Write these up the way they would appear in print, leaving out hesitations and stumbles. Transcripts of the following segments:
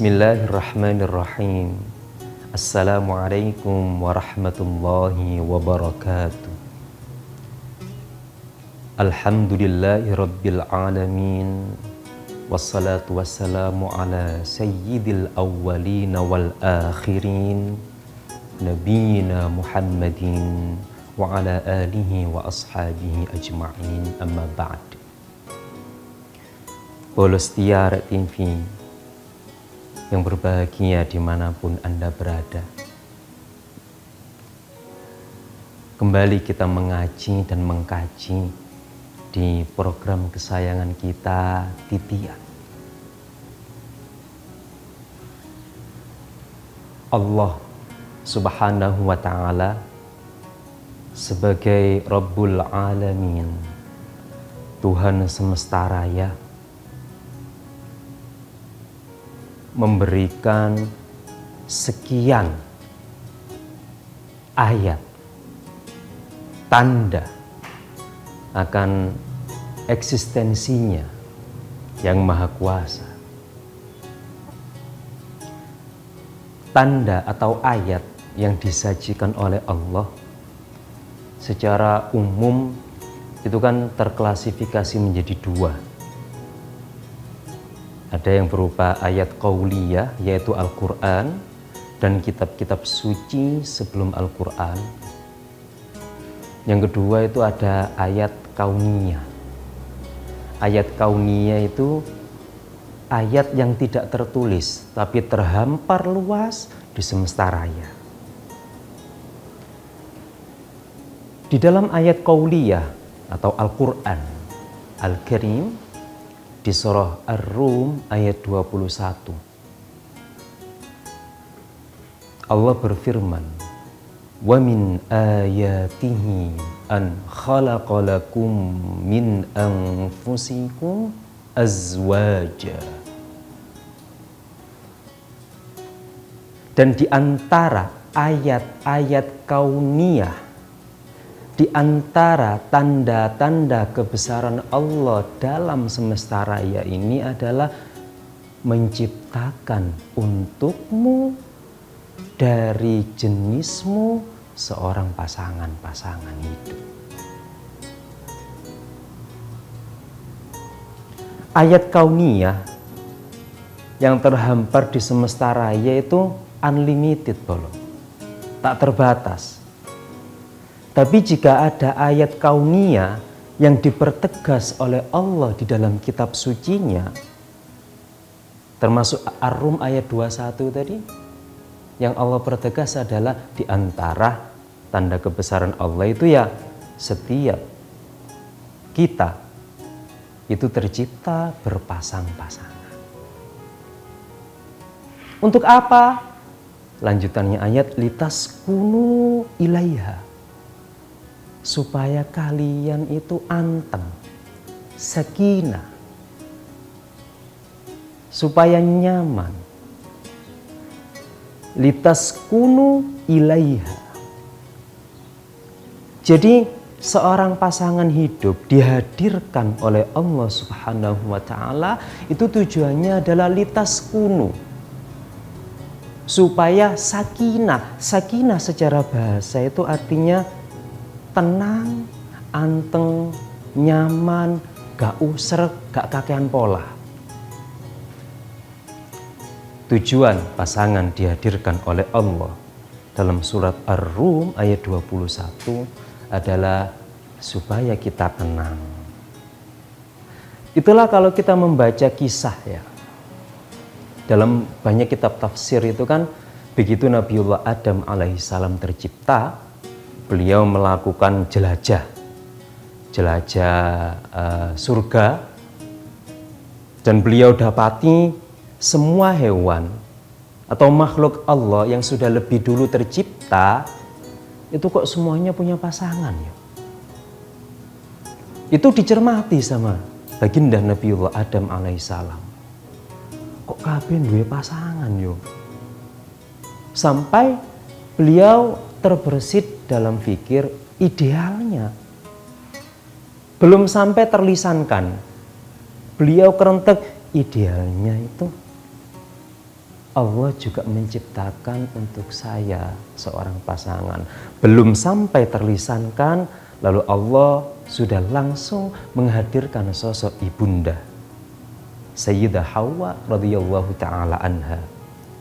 Bismillahirrahmanirrahim. Assalamualaikum warahmatullahi wabarakatuh. Alhamdulillahi rabbil alamin. Wassalatu wassalamu ala sayyidil awwalin wal akhirin, nabiyina Muhammadin wa ala alihi wa ashabihi ajma'in, amma ba'd. Setia TV yang berbahagia dimanapun Anda berada, kembali kita mengaji dan mengkaji di program kesayangan kita, Titian. Allah Subhanahu wa ta'ala sebagai Rabbul Alamin, Tuhan semesta raya, memberikan sekian ayat tanda akan eksistensinya yang maha kuasa. Tanda atau ayat yang disajikan oleh Allah secara umum itu kan terklasifikasi menjadi dua. Ada yang berupa ayat qauliyah, yaitu Al-Quran dan kitab-kitab suci sebelum Al-Quran. Yang kedua itu ada ayat kauniyah. Ayat kauniyah itu ayat yang tidak tertulis tapi terhampar luas di semesta raya. Di dalam ayat qauliyah atau Al-Quran Al-Karim di surah Ar-Rum ayat 21, Allah berfirman, "Wa min ayatihi an khalaqalakum min anfusikum azwaja." Dan di antara ayat-ayat kauniyah, di antara tanda-tanda kebesaran Allah dalam semesta raya ini adalah menciptakan untukmu dari jenismu seorang pasangan hidup. Ayat kauniyah yang terhampar di semesta raya itu unlimited, tak terbatas. Tapi jika ada ayat kauniyah yang dipertegas oleh Allah di dalam kitab sucinya, termasuk Ar-Rum ayat 21 tadi, yang Allah pertegas adalah di antara tanda kebesaran Allah itu ya setiap kita itu tercipta berpasang-pasangan. Untuk apa? Lanjutannya ayat litaskunu ilaiha, supaya kalian itu anteng, sakinah, supaya nyaman. Litaskunu ilaiha. Jadi seorang pasangan hidup dihadirkan oleh Allah Subhanahu wa ta'ala itu tujuannya adalah litaskunu, supaya sakinah. Sakinah secara bahasa itu artinya tenang, anteng, nyaman, gak usrek, gak kakean pola. Tujuan pasangan dihadirkan oleh Allah dalam surat Ar-Rum ayat 21 adalah supaya kita tenang. Itulah kalau kita membaca kisah ya. Dalam banyak kitab tafsir itu kan begitu Nabiullah Adam alaihissalam tercipta, beliau melakukan jelajah surga, dan beliau dapati semua hewan atau makhluk Allah yang sudah lebih dulu tercipta itu kok semuanya punya pasangan ya. Itu dicermati sama baginda Nabiullah Adam alaihissalam. Kok kabeh duwe pasangan yo? Sampai beliau terbersit dalam fikir idealnya. Belum sampai terlisankan, beliau kerentek idealnya itu Allah juga menciptakan untuk saya seorang pasangan. Belum sampai terlisankan, lalu Allah sudah langsung menghadirkan sosok ibunda Sayyidah Hawa radhiyallahu ta'ala anha.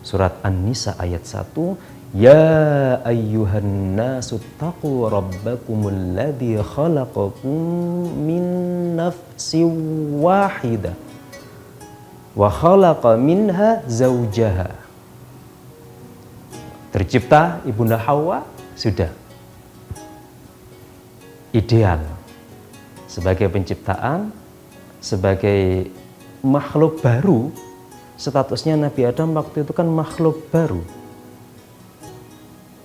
Surat An-Nisa ayat 1, Ya ayyuhan nasu taqu rabbakumul ladzi khalaqakum min nafsin wahidah wa khalaqa minha zaujaha. Tercipta ibunda Hawa sudah ideal sebagai penciptaan, sebagai makhluk baru. Statusnya Nabi Adam waktu itu kan makhluk baru.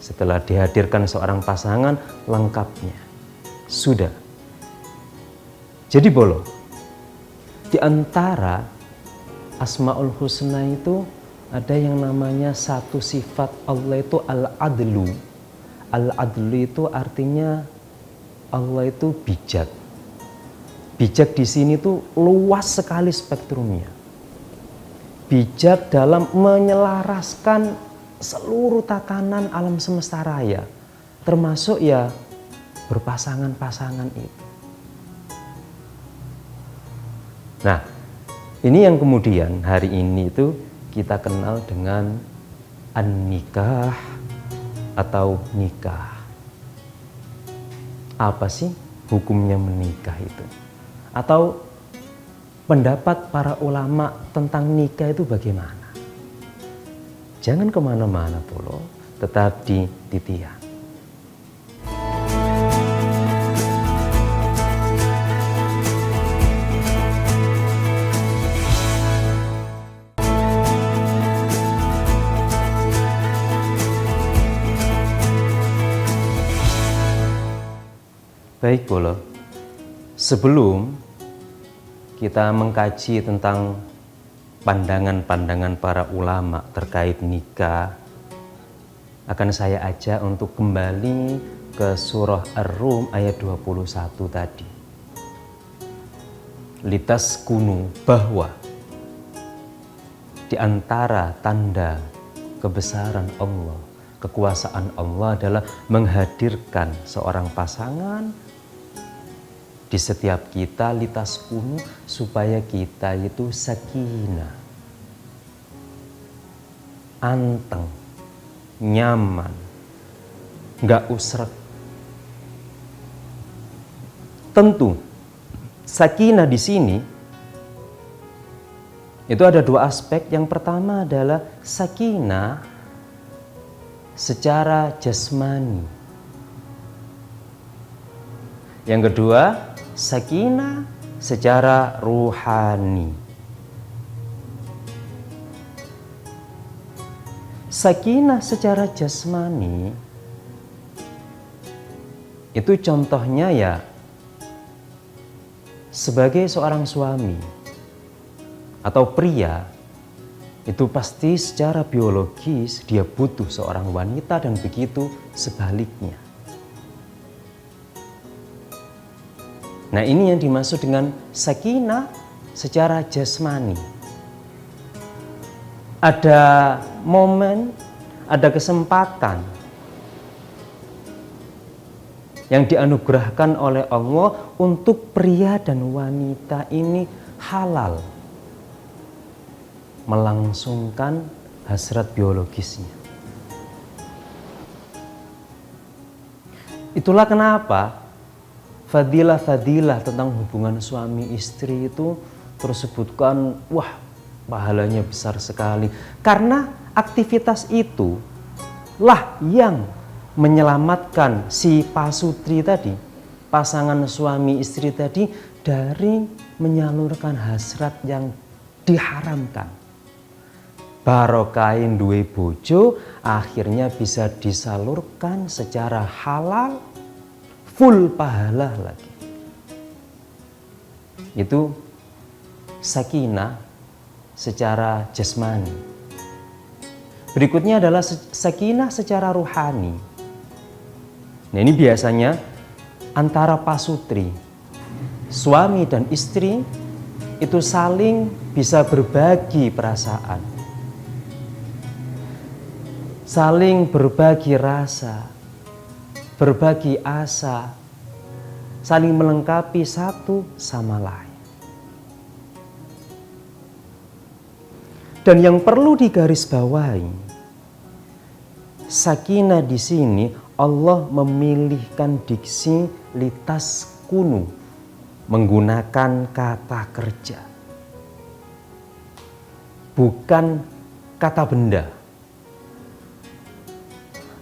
Setelah dihadirkan seorang pasangan, lengkapnya sudah. Jadi bolo, di antara Asmaul Husna itu ada yang namanya satu sifat Allah itu Al-Adlu. Al-Adlu itu artinya Allah itu bijak. Bijak di sini tuh luas sekali spektrumnya. Bijak dalam menyelaraskan seluruh tatanan alam semesta raya, termasuk ya berpasangan-pasangan itu. Nah, ini yang kemudian hari ini itu kita kenal dengan an-nikah atau nikah. Apa sih hukumnya menikah itu? Atau pendapat para ulama tentang nikah itu bagaimana? Jangan kemana-mana polo, tetap di Titian. Baik polo, sebelum kita mengkaji tentang pandangan-pandangan para ulama terkait nikah, akan saya ajak untuk kembali ke surah Ar-Rum ayat 21 tadi. Litas kunu, bahwa di antara tanda kebesaran Allah, kekuasaan Allah adalah menghadirkan seorang pasangan di setiap kita, litas kunu, supaya kita itu sakinah, anteng, nyaman, nggak usrek. Tentu sakinah di sini itu ada dua aspek. Yang pertama adalah sakinah secara jasmani. Yang kedua, sakinah secara ruhani. Sakinah secara jasmani itu contohnya ya sebagai seorang suami atau pria, itu pasti secara biologis dia butuh seorang wanita, dan begitu sebaliknya. Nah, ini yang dimaksud dengan sakinah secara jasmani. Ada momen, ada kesempatan yang dianugerahkan oleh Allah untuk pria dan wanita ini halal melangsungkan hasrat biologisnya. Itulah kenapa fadilah-fadilah tentang hubungan suami istri itu tersebutkan, wah, pahalanya besar sekali. Karena aktivitas itu lah yang menyelamatkan si pasutri tadi, pasangan suami istri tadi, dari menyalurkan hasrat yang diharamkan. Barokain duwe bojo akhirnya bisa disalurkan secara halal, full pahala lagi. Itu sakinah secara jasmani. Berikutnya adalah sakinah secara ruhani. Nah, ini biasanya antara pasutri, suami dan istri itu saling bisa berbagi perasaan. saling berbagi rasa, berbagi asa, saling melengkapi satu sama lain. Dan yang perlu digarisbawahi, sakinah di sini Allah memilihkan diksi litaskunu, menggunakan kata kerja, bukan kata benda.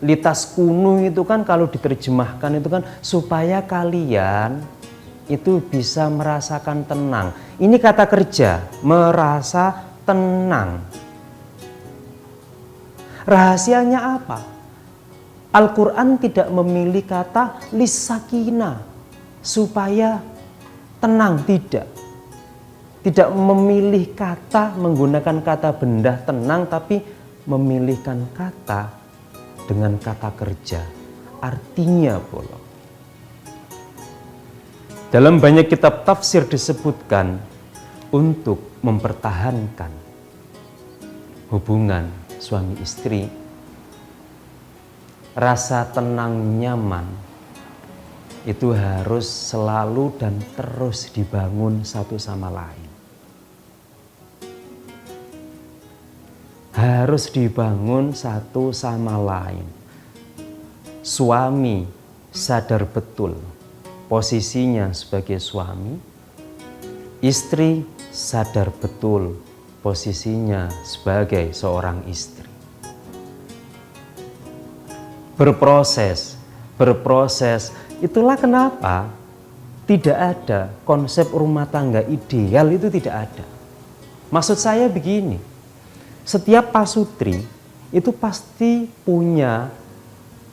Litaskunu itu kan kalau diterjemahkan itu kan supaya kalian itu bisa merasakan tenang. Ini kata kerja, merasa tenang. Rahasianya apa? Al-Quran tidak memilih kata lisakina, supaya tenang, tidak. Tidak memilih kata menggunakan kata benda tenang, tapi memilihkan kata dengan kata kerja. Artinya pula, dalam banyak kitab tafsir disebutkan untuk mempertahankan hubungan suami istri, rasa tenang nyaman itu harus selalu dan terus dibangun satu sama lain. Harus dibangun satu sama lain. Suami sadar betul posisinya sebagai suami, istri sadar betul posisinya sebagai seorang istri. Berproses. Itulah kenapa tidak ada konsep rumah tangga ideal, itu tidak ada. Maksud saya begini, setiap pasutri itu pasti punya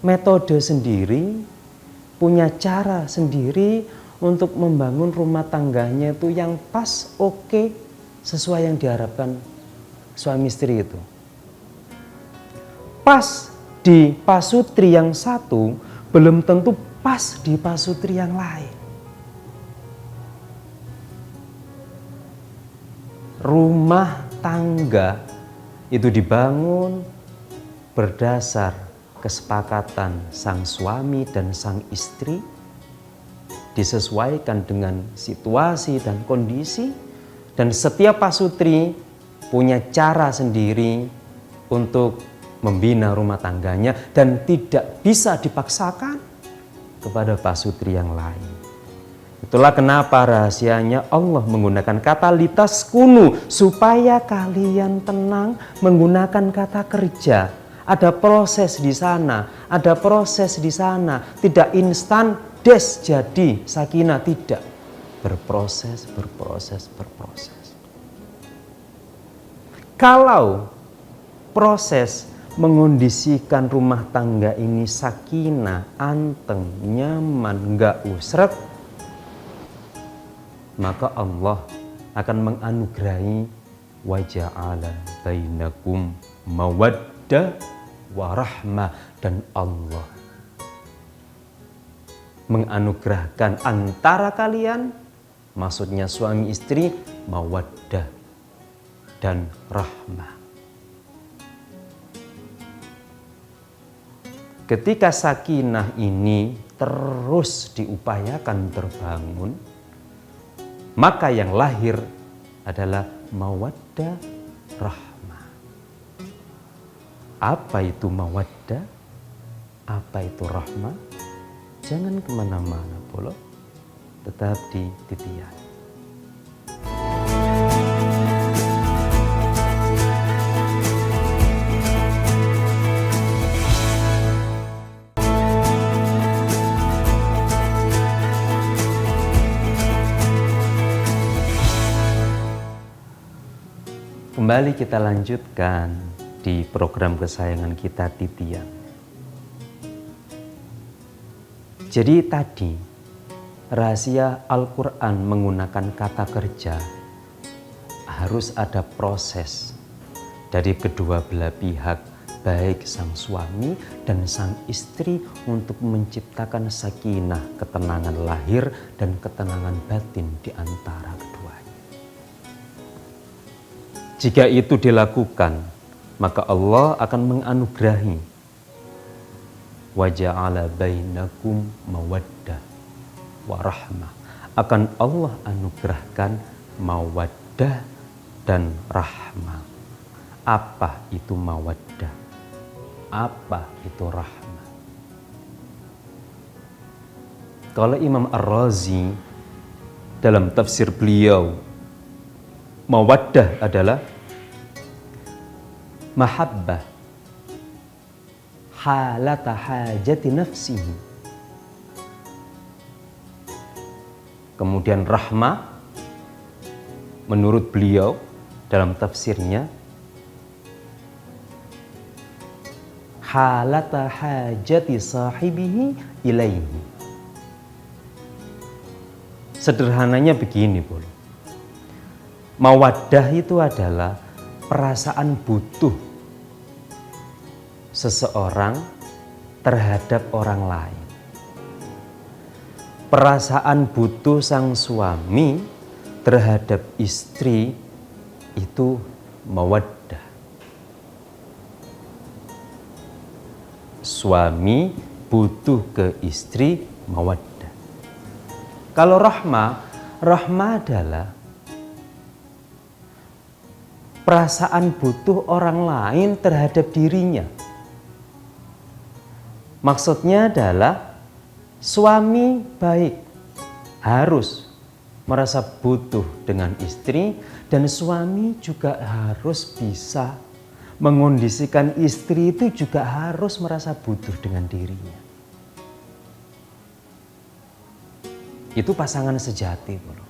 metode sendiri, punya cara sendiri untuk membangun rumah tangganya itu yang pas, oke, sesuai yang diharapkan suami istri itu. Pas di pasutri yang satu belum tentu pas di pasutri yang lain. Rumah tangga itu dibangun berdasar kesepakatan sang suami dan sang istri, disesuaikan dengan situasi dan kondisi, dan setiap pasutri punya cara sendiri untuk membina rumah tangganya dan tidak bisa dipaksakan kepada pasutri yang lain. Itulah kenapa rahasianya Allah menggunakan kata litaskunu, supaya kalian tenang, menggunakan kata kerja. Ada proses di sana, ada proses di sana. Tidak instan des jadi sakinah, tidak. Berproses. Kalau proses mengondisikan rumah tangga ini sakinah, anteng, nyaman, enggak usrek, maka Allah akan menganugerahi wa ja'ala bainakum mawaddah warahmah, dan Allah menganugerahkan antara kalian, maksudnya suami istri, mawaddah dan rahmah. Ketika sakinah ini terus diupayakan terbangun, maka yang lahir adalah mawaddah rahmah. Apa itu mawaddah? Apa itu rahmah? Jangan kemana-mana pula, tetap di titian. Kembali kita lanjutkan di program kesayangan kita, Titian. Jadi tadi rahasia Al-Quran menggunakan kata kerja, harus ada proses dari kedua belah pihak, baik sang suami dan sang istri, untuk menciptakan sakinah, ketenangan lahir dan ketenangan batin di antara keduanya. Jika itu dilakukan, maka Allah akan menganugerahi wa ja'ala bainakum mawaddah wa rahmah. Akan Allah anugerahkan mawaddah dan rahmah. Apa itu mawaddah? Apa itu rahmah? Kalau Imam Ar-Razi dalam tafsir beliau, mawaddah adalah mahabbah halata hajati nafsihi. Kemudian rahmah menurut beliau dalam tafsirnya halata hajati sahibihi ilaihi. Sederhananya begini, Bro. Mawaddah itu adalah perasaan butuh seseorang terhadap orang lain. Perasaan butuh sang suami terhadap istri itu mawaddah. Suami butuh ke istri, mawaddah. Kalau rahmah adalah perasaan butuh orang lain terhadap dirinya. Maksudnya adalah suami baik harus merasa butuh dengan istri, dan suami juga harus bisa mengondisikan istri itu juga harus merasa butuh dengan dirinya. Itu pasangan sejati, Bro.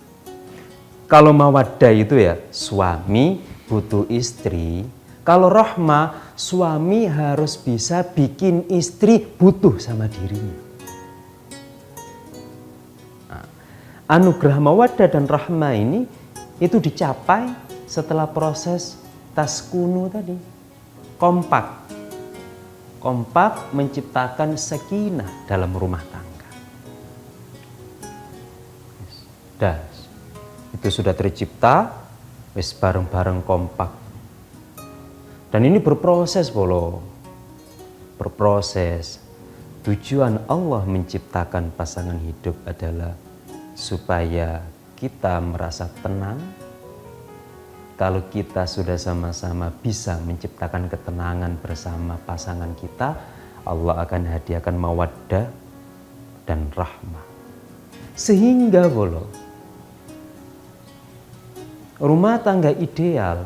Kalau mawaddah itu ya suami butuh istri. Kalau rahmah, suami harus bisa bikin istri butuh sama dirinya. Nah, anugerah mawaddah dan rahmah ini itu dicapai setelah proses taskunu tadi. Kompak menciptakan sakinah dalam rumah tangga. Itu sudah tercipta, wis bareng-bareng kompak. Dan ini berproses, Bolo. Berproses. Tujuan Allah menciptakan pasangan hidup adalah supaya kita merasa tenang. Kalau kita sudah sama-sama bisa menciptakan ketenangan bersama pasangan kita, Allah akan hadiahkan mawaddah dan rahmah. Sehingga, Bolo, rumah tangga ideal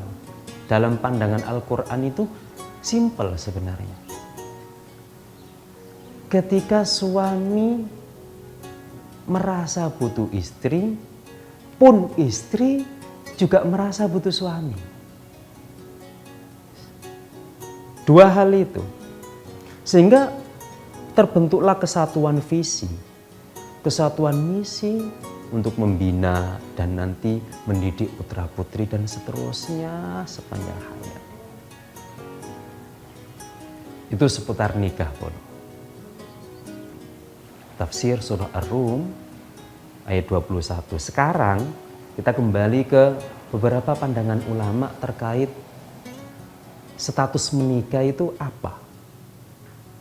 dalam pandangan Al-Quran itu simpel sebenarnya. Ketika suami merasa butuh istri, pun istri juga merasa butuh suami. Dua hal itu. Sehingga terbentuklah kesatuan visi, kesatuan misi, untuk membina dan nanti mendidik putra-putri dan seterusnya sepanjang hayat. Itu seputar nikah, Bro. Tafsir surah Ar-Rum ayat 21. Sekarang kita kembali ke beberapa pandangan ulama terkait status menikah itu apa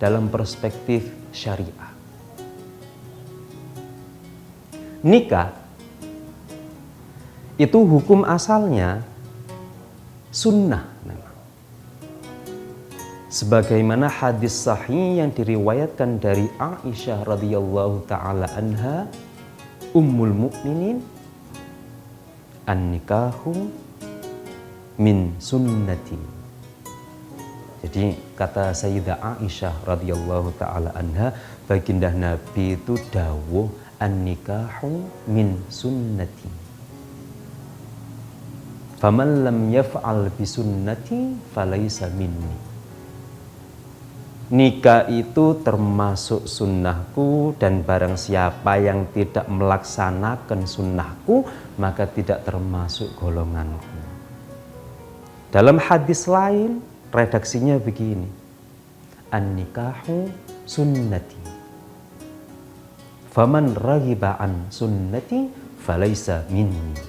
dalam perspektif syariah. Nikah itu hukum asalnya sunnah memang. Sebagaimana hadis sahih yang diriwayatkan dari Aisyah radhiyallahu taala anha, ummul mukminin, an-nikahu min sunnati. Jadi kata Sayyidah Aisyah radhiyallahu taala anha, baginda Nabi itu dawuh, an-nikahu min sunnati. Faman lam yaf'al bi sunnati falaysa minni. Nikah itu termasuk sunnahku, dan barang siapa yang tidak melaksanakan sunnahku maka tidak termasuk golonganku. Dalam hadis lain redaksinya begini, an-nikahu sunnati, faman raghiba an sunnati falaysa minni.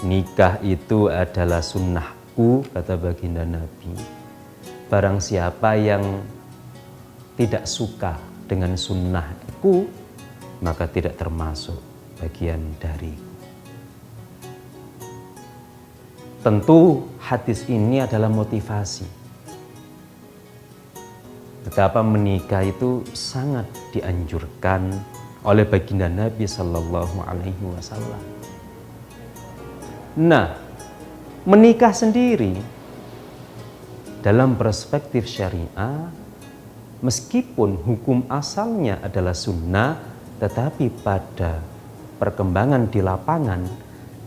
Nikah itu adalah sunnahku, kata baginda Nabi. barang siapa yang tidak suka dengan sunnahku, maka tidak termasuk bagian dariku. Tentu hadis ini adalah motivasi betapa menikah itu sangat dianjurkan oleh baginda Nabi Sallallahu Alaihi Wasallam. Nah, menikah sendiri dalam perspektif syariah, meskipun hukum asalnya adalah sunnah, tetapi pada perkembangan di lapangan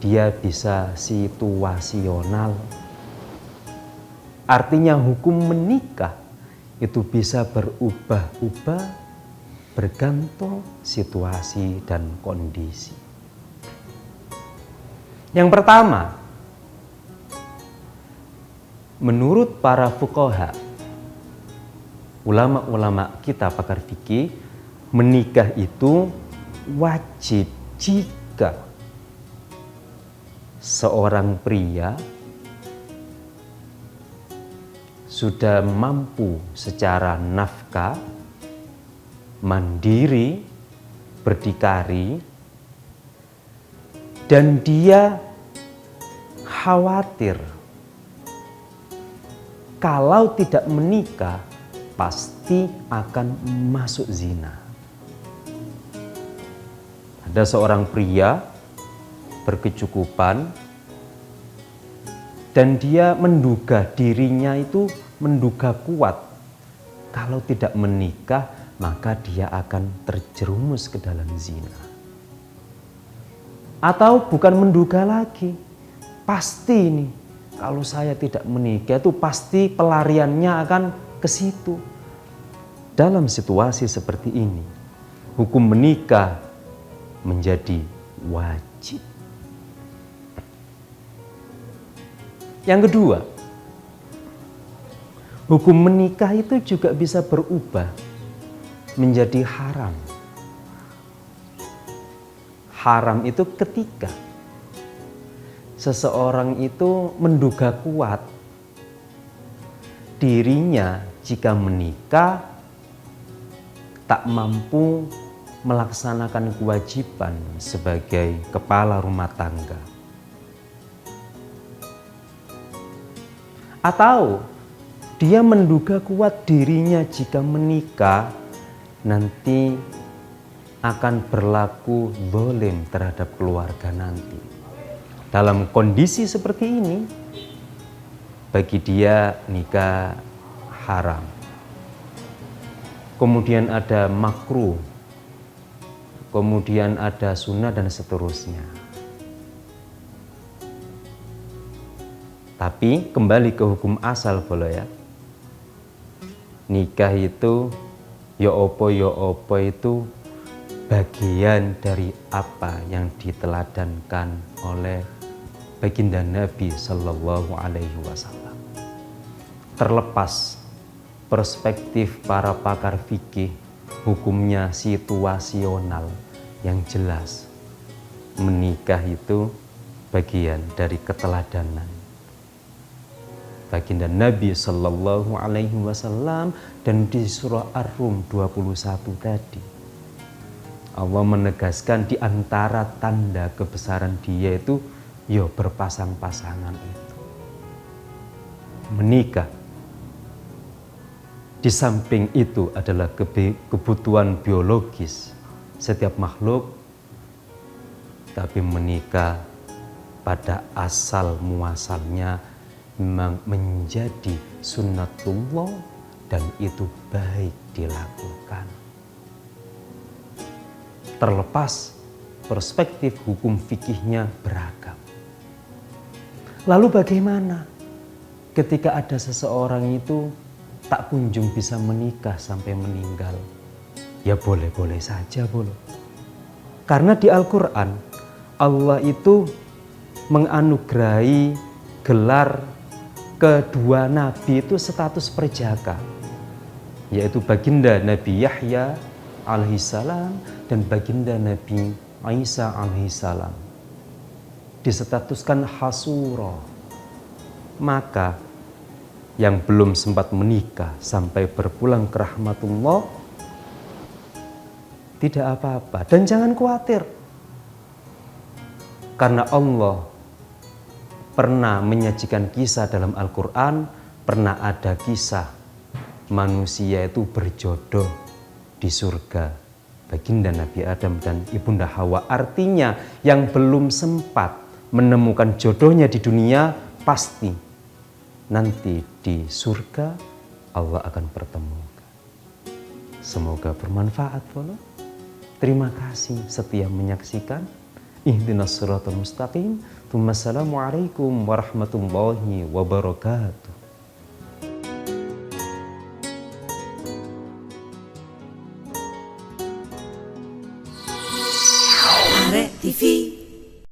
dia bisa situasional. Artinya hukum menikah itu bisa berubah-ubah bergantung situasi dan kondisi. Yang pertama, menurut para fuqaha, ulama-ulama kita pakar fikih, menikah itu wajib jika seorang pria sudah mampu secara nafkah, mandiri, berdikari, dan dia khawatir kalau tidak menikah pasti akan masuk zina. Ada seorang pria berkecukupan dan dia menduga dirinya itu menduga kuat kalau tidak menikah maka dia akan terjerumus ke dalam zina. Atau bukan menduga lagi, pasti ini kalau saya tidak menikah itu pasti pelariannya akan ke situ. Dalam situasi seperti ini, hukum menikah menjadi wajib. Yang kedua, hukum menikah itu juga bisa berubah menjadi haram. Haram itu ketika seseorang itu menduga kuat dirinya jika menikah tak mampu melaksanakan kewajiban sebagai kepala rumah tangga. Atau dia menduga kuat dirinya jika menikah nanti akan berlaku zalim terhadap keluarga nanti. Dalam kondisi seperti ini, bagi dia nikah haram. Kemudian ada makruh, kemudian ada sunnah dan seterusnya. Tapi kembali ke hukum asal boleh ya. Nikah itu ya opo itu bagian dari apa yang diteladankan oleh baginda Nabi Sallallahu Alaihi Wasallam. Terlepas perspektif para pakar fikih, hukumnya situasional, yang jelas menikah itu bagian dari keteladanan baginda Nabi Sallallahu Alaihi Wasallam. Dan di surah Ar-Rum 21 tadi Allah menegaskan di antara tanda kebesaran dia itu ya berpasang-pasangan itu. Menikah di samping itu adalah kebutuhan biologis setiap makhluk, tapi menikah pada asal muasalnya memang menjadi sunnatullah dan itu baik dilakukan. Terlepas perspektif hukum fikihnya beragam. Lalu bagaimana ketika ada seseorang itu tak kunjung bisa menikah sampai meninggal? Ya boleh-boleh saja boleh. Karena di Al-Quran Allah itu menganugerahi gelar kedua nabi itu status perjaka, yaitu baginda Nabi Yahya alaihissalam dan baginda Nabi Isa alaihissalam distatuskan hasura. Maka yang belum sempat menikah sampai berpulang ke rahmatullah, tidak apa-apa. Dan jangan khawatir, karena Allah pernah menyajikan kisah dalam Al-Quran, pernah ada kisah manusia itu berjodoh di surga, baginda Nabi Adam dan Ibunda Hawa. Artinya yang belum sempat menemukan jodohnya di dunia, pasti nanti di surga Allah akan pertemukan. Semoga bermanfaat. Terima kasih setia menyaksikan Ihdinas Shiratal Mustaqim. Wassalamualaikum warahmatullahi wabarakatuh. Arek TV.